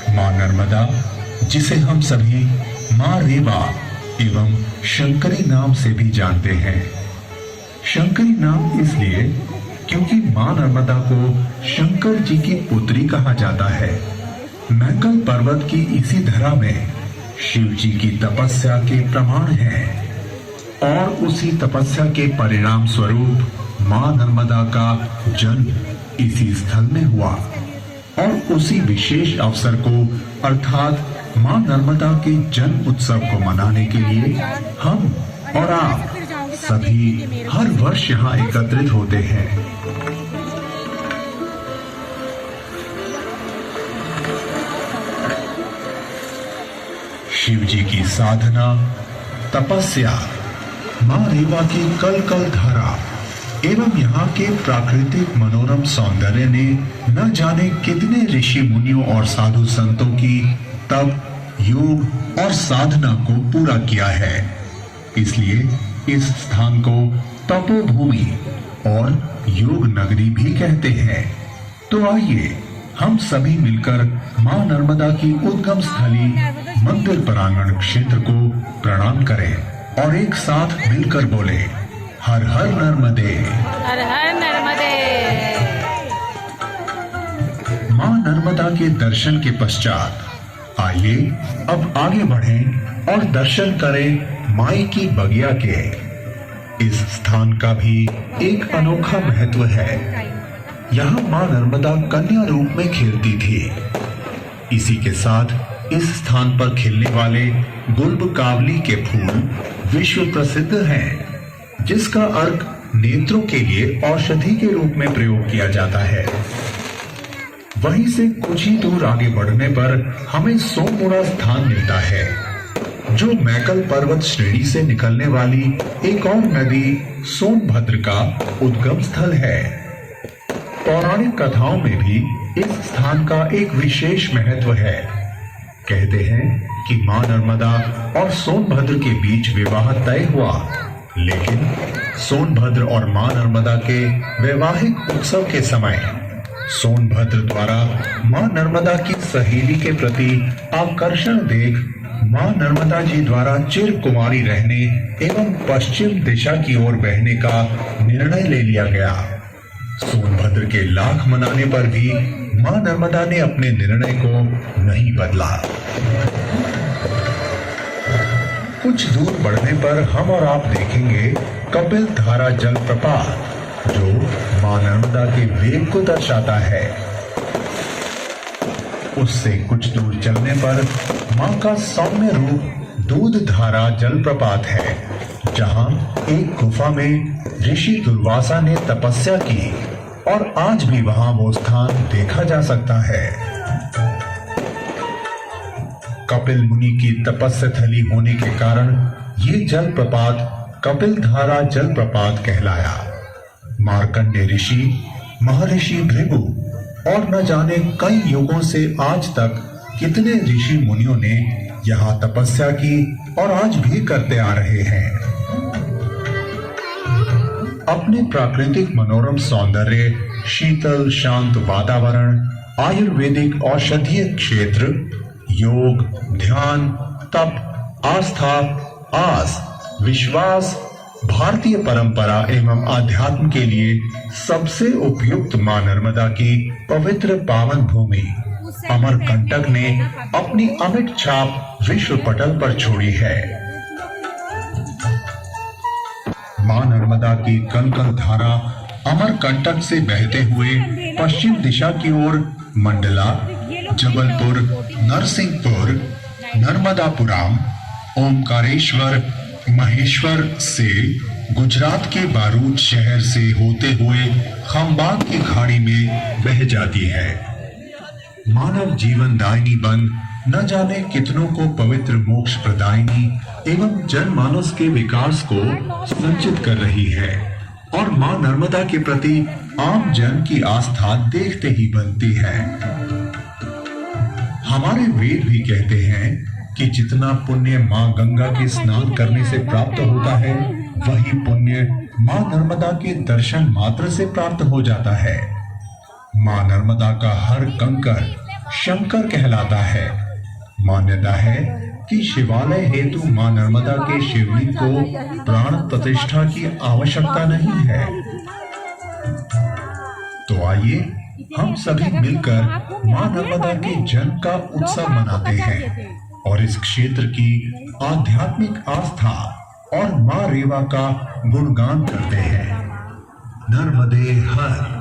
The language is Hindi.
मां नर्मदा, जिसे हम सभी मां रेवा एवं शंकरी नाम से भी जानते हैं। शंकरी नाम इसलिए क्योंकि मां नर्मदा को शंकर जी की पुत्री कहा जाता है। मैकल पर्वत की इसी धरा में शिव जी की तपस्या के प्रमाण हैं और उसी तपस्या के परिणाम स्वरूप मां नर्मदा का जन्म इसी स्थल में हुआ और उसी विशेष अवसर को अर्थात मां नर्मदा के जन्म उत्सव को मनाने के लिए हम और आप सभी हर वर्ष यहाँ एकत्रित होते हैं। शिव जी की साधना, तपस्या, मां रेवा की कल कल धारा एवं यहाँ के प्राकृतिक मनोरम सौंदर्य ने न जाने कितने ऋषि मुनियों और साधु संतों की तप, योग और साधना को पूरा किया है। इसलिए इस स्थान को तपोभूमि और योग नगरी भी कहते हैं। तो आइए हम सभी मिलकर मां नर्मदा की उद्गम स्थली मंदिर प्रांगण क्षेत्र को प्रणाम करें और एक साथ मिलकर बोले, हर हर नर्मदे, हर हर नर्मदे। मां नर्मदा के दर्शन के पश्चात आइए अब आगे बढ़ें और दर्शन करें माई की बगिया के। इस स्थान का भी एक अनोखा महत्व है। यहाँ मां नर्मदा कन्या रूप में खेलती थी। इसी के साथ इस स्थान पर खिलने वाले गुलबकावली के फूल विश्व प्रसिद्ध हैं, जिसका अर्क नेत्रों के लिए औषधि के रूप में प्रयोग किया जाता है। वहीं से कुछ ही दूर आगे बढ़ने पर हमें सोमपुरा स्थान मिलता है, जो मैकल पर्वत श्रेणी से निकलने वाली एक और नदी सोनभद्र का उद्गम स्थल है। पौराणिक कथाओं में भी इस स्थान का एक विशेष महत्व है। कहते हैं कि मां नर्मदा और सोनभद्र के बीच विवाह तय हुआ, लेकिन सोनभद्र और मां नर्मदा के वैवाहिक उत्सव के समय सोनभद्र द्वारा मां नर्मदा की सहेली के प्रति आकर्षण देख मां नर्मदा जी द्वारा चिर कुमारी रहने एवं पश्चिम दिशा की ओर बहने का निर्णय ले लिया गया। सोनभद्र के लाख मनाने पर भी मां नर्मदा ने अपने निर्णय को नहीं बदला। कुछ दूर बढ़ने पर हम और आप देखेंगे कपिल धारा जलप्रपात, जो मां नर्मदा के वेग को दर्शाता है। उससे कुछ दूर चलने पर मां का सौम्य रूप दूध धारा जलप्रपात है, जहां एक गुफा में ऋषि दुर्वासा ने तपस्या की और आज भी वहां वो स्थान देखा जा सकता है। कपिल मुनि की तपस्या थली होने के कारण ये जलप्रपात कपिल धारा जलप्रपात कहलाया। मार्कंडे ऋषि, महर्षि भृगु और न जाने कई युगों से आज तक कितने ऋषि मुनियों ने यहाँ तपस्या की और आज भी करते आ रहे हैं। अपने प्राकृतिक मनोरम सौंदर्य, शीतल शांत वातावरण, आयुर्वेदिक औषधीय क्षेत्र, योग, ध्यान, तप, आस्था, आस, विश्वास, भारतीय परंपरा एवं आध्यात्म के लिए सबसे उपयुक्त मां नर्मदा की पवित्र पावन भूमि अमरकंटक ने अपनी अमिट छाप विश्व पटल पर छोड़ी है। मां नर्मदा की कलकल धारा अमरकंटक से बहते हुए पश्चिम दिशा की ओर मंडला, जबलपुर, नरसिंहपुर, नर्मदापुरम, ओमकारेश्वर, महेश्वर से गुजरात के बारूद शहर से होते हुए खंबात की खाड़ी में बह जाती है। मानव जीवन दायिनी बन न जाने कितनों को पवित्र मोक्ष प्रदायिनी एवं जनमानस के विकास को संचित कर रही है और मां नर्मदा के प्रति आम जन की आस्था देखते ही बनती है। हमारे वेद भी कहते हैं कि जितना पुण्य मां गंगा के स्नान करने से प्राप्त होता है, वही पुण्य मां नर्मदा के दर्शन मात्र से प्राप्त हो जाता है। मां नर्मदा का हर कंकर, शंकर कहलाता है। मान्यता है कि शिवालय हेतु मां नर्मदा के शिवलिंग को प्राण प्रतिष्ठा की आवश्यकता नहीं है। तो आइए हम सभी मिलकर मां नर्मदा के जन्म का उत्सव मनाते हैं और इस क्षेत्र की आध्यात्मिक आस्था और मां रेवा का गुणगान करते हैं। नर्मदे हर।